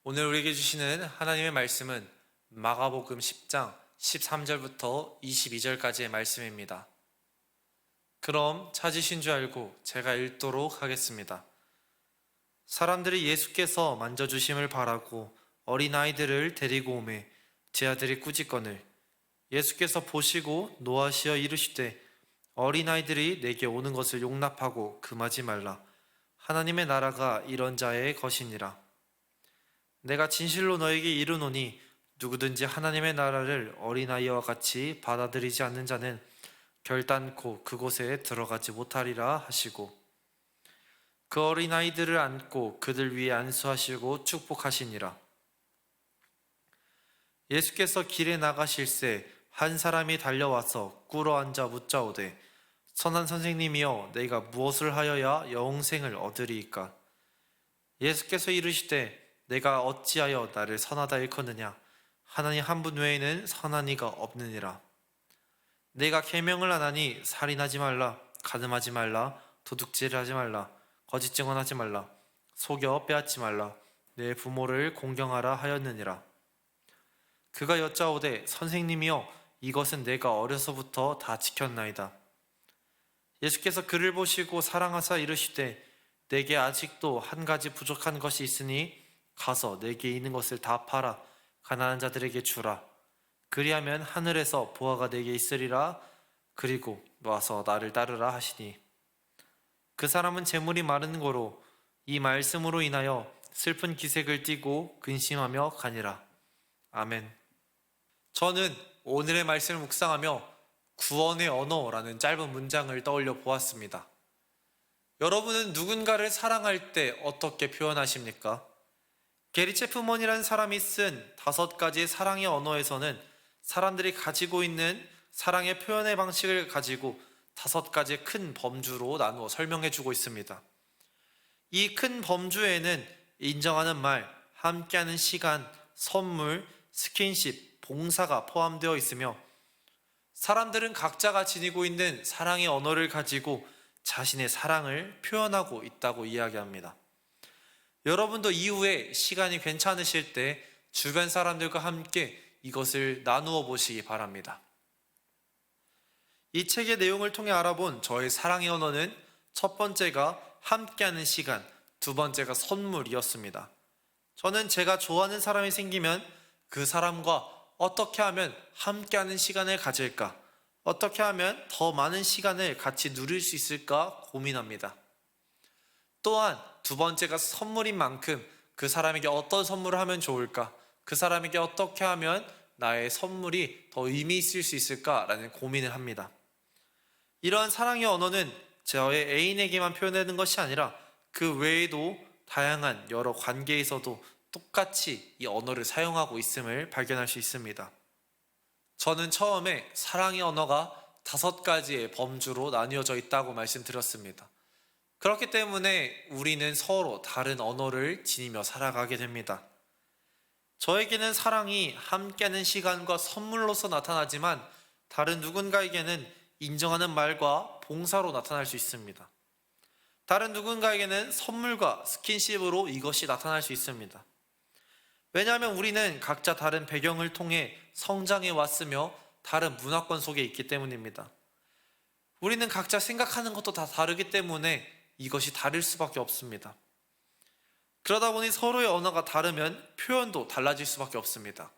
오늘 우리에게 주시는 하나님의 말씀은 마가복음 10장 13절부터 22절까지의 말씀입니다. 그럼 찾으신 줄 알고 제가 읽도록 하겠습니다. 사람들이 예수께서 만져주심을 바라고 어린아이들을 데리고 오매 제 아들이 꾸짖거늘 예수께서 보시고 노하시어 이르시되 어린아이들이 내게 오는 것을 용납하고 금하지 말라. 하나님의 나라가 이런 자의 것이니라. 내가 진실로 너에게 이르노니 누구든지 하나님의 나라를 어린아이와 같이 받아들이지 않는 자는 결단코 그곳에 들어가지 못하리라 하시고 그 어린아이들을 안고 그들 위에 안수하시고 축복하시니라. 예수께서 길에 나가실새 한 사람이 달려와서 꿇어앉아 묻자오되 선한 선생님이여 내가 무엇을 하여야 영생을 얻으리이까? 예수께서 이르시되 내가 어찌하여 나를 선하다 일컫느냐? 하나님 한 분 외에는 선한 이가 없느니라. 내가 계명을 안 하니 살인하지 말라, 간음하지 말라, 도둑질하지 말라, 거짓 증언하지 말라, 속여 빼앗지 말라, 내 부모를 공경하라 하였느니라. 그가 여짜오되 선생님이여 이것은 내가 어려서부터 다 지켰나이다. 예수께서 그를 보시고 사랑하사 이르시되 내게 아직도 한 가지 부족한 것이 있으니 가서 내게 있는 것을 다 팔아 가난한 자들에게 주라. 그리하면 하늘에서 보화가 내게 있으리라. 그리고 와서 나를 따르라 하시니 그 사람은 재물이 많은 고로 이 말씀으로 인하여 슬픈 기색을 띠고 근심하며 가니라. 아멘. 저는 오늘의 말씀을 묵상하며 구원의 언어라는 짧은 문장을 떠올려 보았습니다. 여러분은 누군가를 사랑할 때 어떻게 표현하십니까? 게리 체프먼이라는 사람이 쓴 5가지의 사랑의 언어에서는 사람들이 가지고 있는 사랑의 표현의 방식을 가지고 5가지의 큰 범주로 나누어 설명해 주고 있습니다. 이 큰 범주에는 인정하는 말, 함께하는 시간, 선물, 스킨십, 봉사가 포함되어 있으며 사람들은 각자가 지니고 있는 사랑의 언어를 가지고 자신의 사랑을 표현하고 있다고 이야기합니다. 여러분도 이후에 시간이 괜찮으실 때 주변 사람들과 함께 이것을 나누어 보시기 바랍니다. 이 책의 내용을 통해 알아본 저의 사랑의 언어는 첫 번째가 함께하는 시간, 두 번째가 선물이었습니다. 저는 제가 좋아하는 사람이 생기면 그 사람과 어떻게 하면 함께하는 시간을 가질까? 어떻게 하면 더 많은 시간을 같이 누릴 수 있을까 고민합니다. 또한 두 번째가 선물인 만큼 그 사람에게 어떤 선물을 하면 좋을까? 그 사람에게 어떻게 하면 나의 선물이 더 의미 있을 수 있을까라는 고민을 합니다. 이러한 사랑의 언어는 저의 애인에게만 표현되는 것이 아니라 그 외에도 다양한 여러 관계에서도 똑같이 이 언어를 사용하고 있음을 발견할 수 있습니다. 저는 처음에 사랑의 언어가 5가지의 범주로 나뉘어져 있다고 말씀드렸습니다. 그렇기 때문에 우리는 서로 다른 언어를 지니며 살아가게 됩니다. 저에게는 사랑이 함께하는 시간과 선물로서 나타나지만 다른 누군가에게는 인정하는 말과 봉사로 나타날 수 있습니다. 다른 누군가에게는 선물과 스킨십으로 이것이 나타날 수 있습니다. 왜냐하면 우리는 각자 다른 배경을 통해 성장해 왔으며 다른 문화권 속에 있기 때문입니다. 우리는 각자 생각하는 것도 다 다르기 때문에 이것이 다를 수밖에 없습니다. 그러다 보니 서로의 언어가 다르면 표현도 달라질 수밖에 없습니다.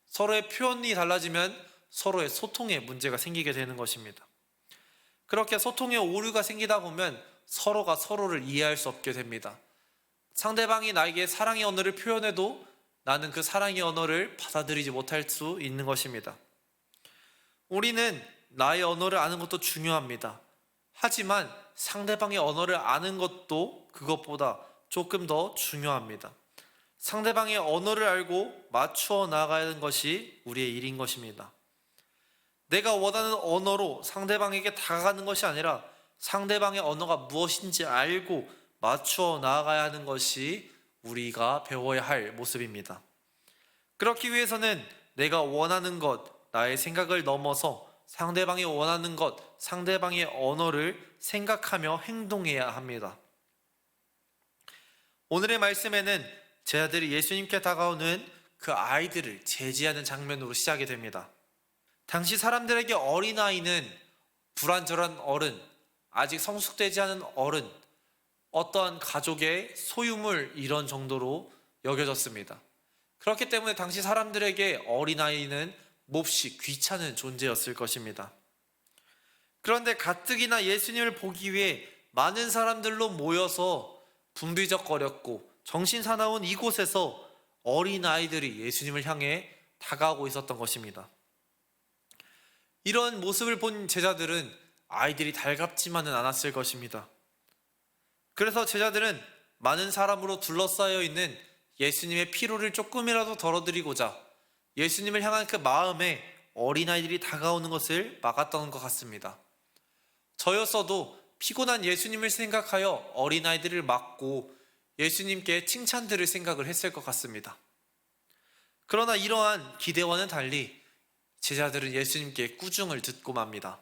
서로의 표현이 달라지면 서로의 소통에 문제가 생기게 되는 것입니다. 그렇게 소통에 오류가 생기다 보면 서로가 서로를 이해할 수 없게 됩니다. 상대방이 나에게 사랑의 언어를 표현해도 나는 그 사랑의 언어를 받아들이지 못할 수 있는 것입니다. 우리는 나의 언어를 아는 것도 중요합니다. 하지만 상대방의 언어를 아는 것도 그것보다 조금 더 중요합니다. 상대방의 언어를 알고 맞추어 나가는 것이 우리의 일인 것입니다. 내가 원하는 언어로 상대방에게 다가가는 것이 아니라 상대방의 언어가 무엇인지 알고 맞추어 나아가야 하는 것이 우리가 배워야 할 모습입니다. 그렇기 위해서는 내가 원하는 것, 나의 생각을 넘어서 상대방이 원하는 것, 상대방의 언어를 생각하며 행동해야 합니다. 오늘의 말씀에는 제자들이 예수님께 다가오는 그 아이들을 제지하는 장면으로 시작이 됩니다. 당시 사람들에게 어린아이는 불완전한 어른, 아직 성숙되지 않은 어른, 어떠한 가족의 소유물 이런 정도로 여겨졌습니다. 그렇기 때문에 당시 사람들에게 어린아이는 몹시 귀찮은 존재였을 것입니다. 그런데 가뜩이나 예수님을 보기 위해 많은 사람들로 모여서 붐비적거렸고 정신사나운 이곳에서 어린아이들이 예수님을 향해 다가오고 있었던 것입니다. 이런 모습을 본 제자들은 아이들이 달갑지만은 않았을 것입니다. 그래서 제자들은 많은 사람으로 둘러싸여 있는 예수님의 피로를 조금이라도 덜어드리고자 예수님을 향한 그 마음에 어린아이들이 다가오는 것을 막았던 것 같습니다. 저였어도 피곤한 예수님을 생각하여 어린아이들을 막고 예수님께 칭찬 들을 생각을 했을 것 같습니다. 그러나 이러한 기대와는 달리 제자들은 예수님께 꾸중을 듣고 맙니다.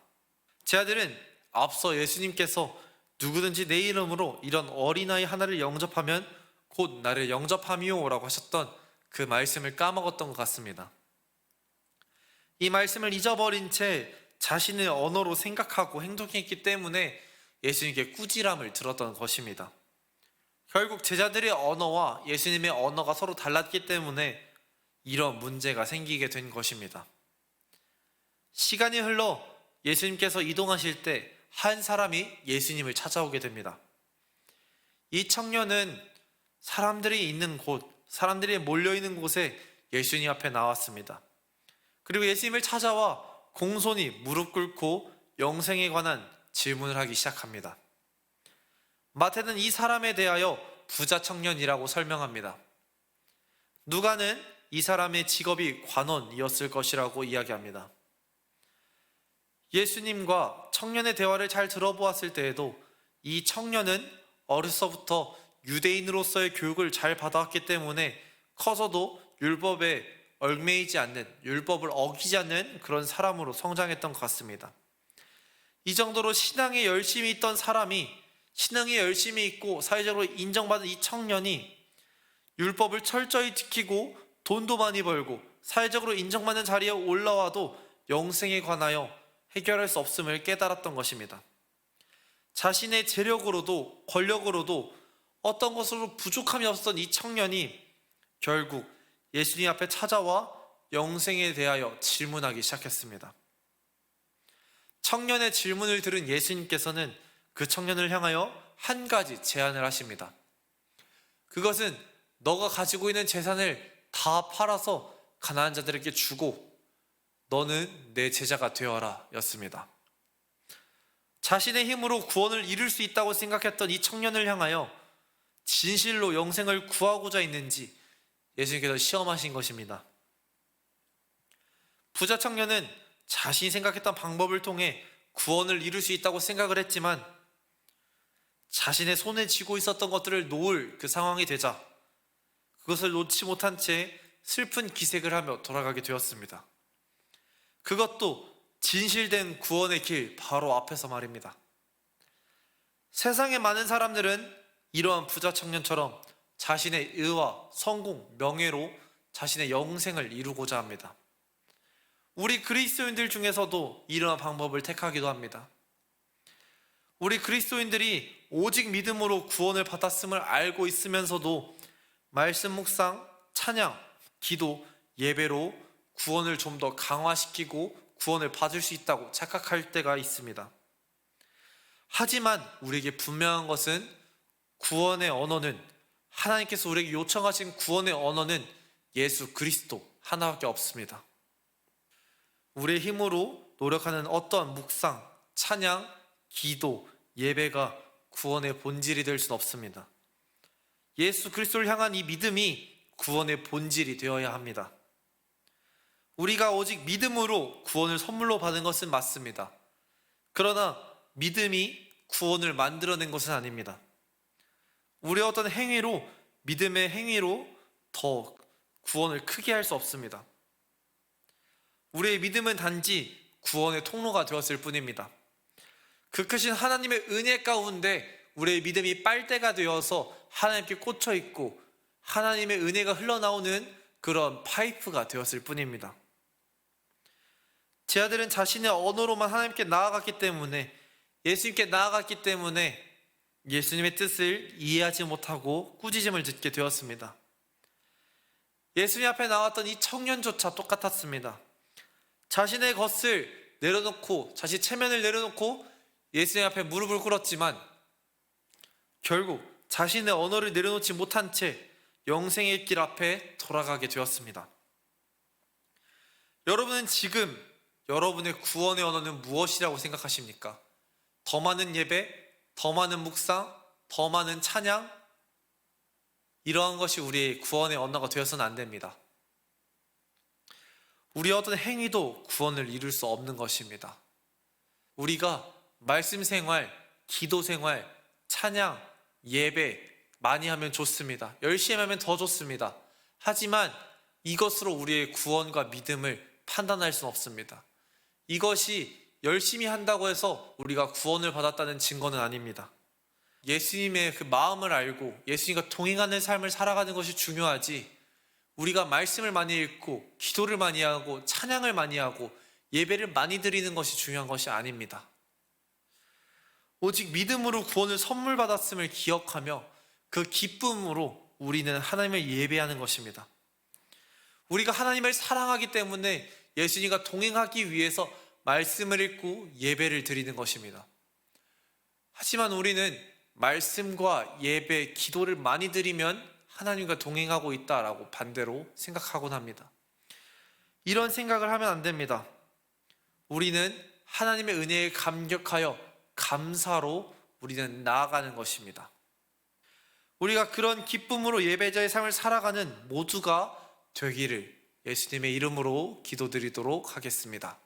제자들은 앞서 예수님께서 누구든지 내 이름으로 이런 어린아이 하나를 영접하면 곧 나를 영접함이요 라고 하셨던 그 말씀을 까먹었던 것 같습니다. 이 말씀을 잊어버린 채 자신의 언어로 생각하고 행동했기 때문에 예수님께 꾸지람을 들었던 것입니다. 결국 제자들의 언어와 예수님의 언어가 서로 달랐기 때문에 이런 문제가 생기게 된 것입니다. 시간이 흘러 예수님께서 이동하실 때 한 사람이 예수님을 찾아오게 됩니다. 이 청년은 사람들이 있는 곳, 사람들이 몰려있는 곳에 예수님 앞에 나왔습니다. 그리고 예수님을 찾아와 공손히 무릎 꿇고 영생에 관한 질문을 하기 시작합니다. 마태는 이 사람에 대하여 부자 청년이라고 설명합니다. 누가는 이 사람의 직업이 관원이었을 것이라고 이야기합니다. 예수님과 청년의 대화를 잘 들어보았을 때에도 이 청년은 어려서부터 유대인으로서의 교육을 잘 받아왔기 때문에 커서도 율법에 얽매이지 않는, 율법을 어기지 않는 그런 사람으로 성장했던 것 같습니다. 이 정도로 신앙에 열심히 있던 사람이, 신앙에 열심히 있고 사회적으로 인정받은 이 청년이 율법을 철저히 지키고 돈도 많이 벌고 사회적으로 인정받는 자리에 올라와도 영생에 관하여 해결할 수 없음을 깨달았던 것입니다. 자신의 재력으로도 권력으로도 어떤 것으로 부족함이 없었던 이 청년이 결국 예수님 앞에 찾아와 영생에 대하여 질문하기 시작했습니다. 청년의 질문을 들은 예수님께서는 그 청년을 향하여 한 가지 제안을 하십니다. 그것은 너가 가지고 있는 재산을 다 팔아서 가난한 자들에게 주고 너는 내 제자가 되어라 였습니다. 자신의 힘으로 구원을 이룰 수 있다고 생각했던 이 청년을 향하여 진실로 영생을 구하고자 했는지 예수님께서 시험하신 것입니다. 부자 청년은 자신이 생각했던 방법을 통해 구원을 이룰 수 있다고 생각을 했지만 자신의 손에 쥐고 있었던 것들을 놓을 그 상황이 되자 그것을 놓지 못한 채 슬픈 기색을 하며 돌아가게 되었습니다. 그것도 진실된 구원의 길 바로 앞에서 말입니다. 세상의 많은 사람들은 이러한 부자 청년처럼 자신의 의와 성공, 명예로 자신의 영생을 이루고자 합니다. 우리 그리스도인들 중에서도 이러한 방법을 택하기도 합니다. 우리 그리스도인들이 오직 믿음으로 구원을 받았음을 알고 있으면서도 말씀 묵상, 찬양, 기도, 예배로 구원을 좀 더 강화시키고 구원을 받을 수 있다고 착각할 때가 있습니다. 하지만 우리에게 분명한 것은 구원의 언어는, 하나님께서 우리에게 요청하신 구원의 언어는 예수 그리스도 하나밖에 없습니다. 우리의 힘으로 노력하는 어떠한 묵상, 찬양, 기도, 예배가 구원의 본질이 될 수는 없습니다. 예수 그리스도를 향한 이 믿음이 구원의 본질이 되어야 합니다. 우리가 오직 믿음으로 구원을 선물로 받은 것은 맞습니다. 그러나 믿음이 구원을 만들어낸 것은 아닙니다. 우리의 어떤 행위로, 믿음의 행위로 더 구원을 크게 할 수 없습니다. 우리의 믿음은 단지 구원의 통로가 되었을 뿐입니다. 그 크신 하나님의 은혜 가운데 우리의 믿음이 빨대가 되어서 하나님께 꽂혀 있고 하나님의 은혜가 흘러나오는 그런 파이프가 되었을 뿐입니다. 제 아들은 자신의 언어로만 하나님께 나아갔기 때문에, 예수님께 나아갔기 때문에 예수님의 뜻을 이해하지 못하고 꾸짖음을 듣게 되었습니다. 예수님 앞에 나왔던 이 청년조차 똑같았습니다. 자신의 것을 내려놓고, 자신의 체면을 내려놓고 예수님 앞에 무릎을 꿇었지만 결국 자신의 언어를 내려놓지 못한 채 영생의 길 앞에 돌아가게 되었습니다. 여러분은 지금 여러분의 구원의 언어는 무엇이라고 생각하십니까? 더 많은 예배, 더 많은 묵상, 더 많은 찬양, 이러한 것이 우리의 구원의 언어가 되어서는 안 됩니다. 우리의 어떤 행위도 구원을 이룰 수 없는 것입니다. 우리가 말씀 생활, 기도 생활, 찬양, 예배 많이 하면 좋습니다. 열심히 하면 더 좋습니다. 하지만 이것으로 우리의 구원과 믿음을 판단할 수는 없습니다. 이것이 열심히 한다고 해서 우리가 구원을 받았다는 증거는 아닙니다. 예수님의 그 마음을 알고 예수님과 동행하는 삶을 살아가는 것이 중요하지, 우리가 말씀을 많이 읽고 기도를 많이 하고 찬양을 많이 하고 예배를 많이 드리는 것이 중요한 것이 아닙니다. 오직 믿음으로 구원을 선물 받았음을 기억하며 그 기쁨으로 우리는 하나님을 예배하는 것입니다. 우리가 하나님을 사랑하기 때문에 예수님과 동행하기 위해서 말씀을 읽고 예배를 드리는 것입니다. 하지만 우리는 말씀과 예배, 기도를 많이 드리면 하나님과 동행하고 있다라고 반대로 생각하곤 합니다. 이런 생각을 하면 안 됩니다. 우리는 하나님의 은혜에 감격하여 감사로 우리는 나아가는 것입니다. 우리가 그런 기쁨으로 예배자의 삶을 살아가는 모두가 되기를 예수님의 이름으로 기도드리도록 하겠습니다.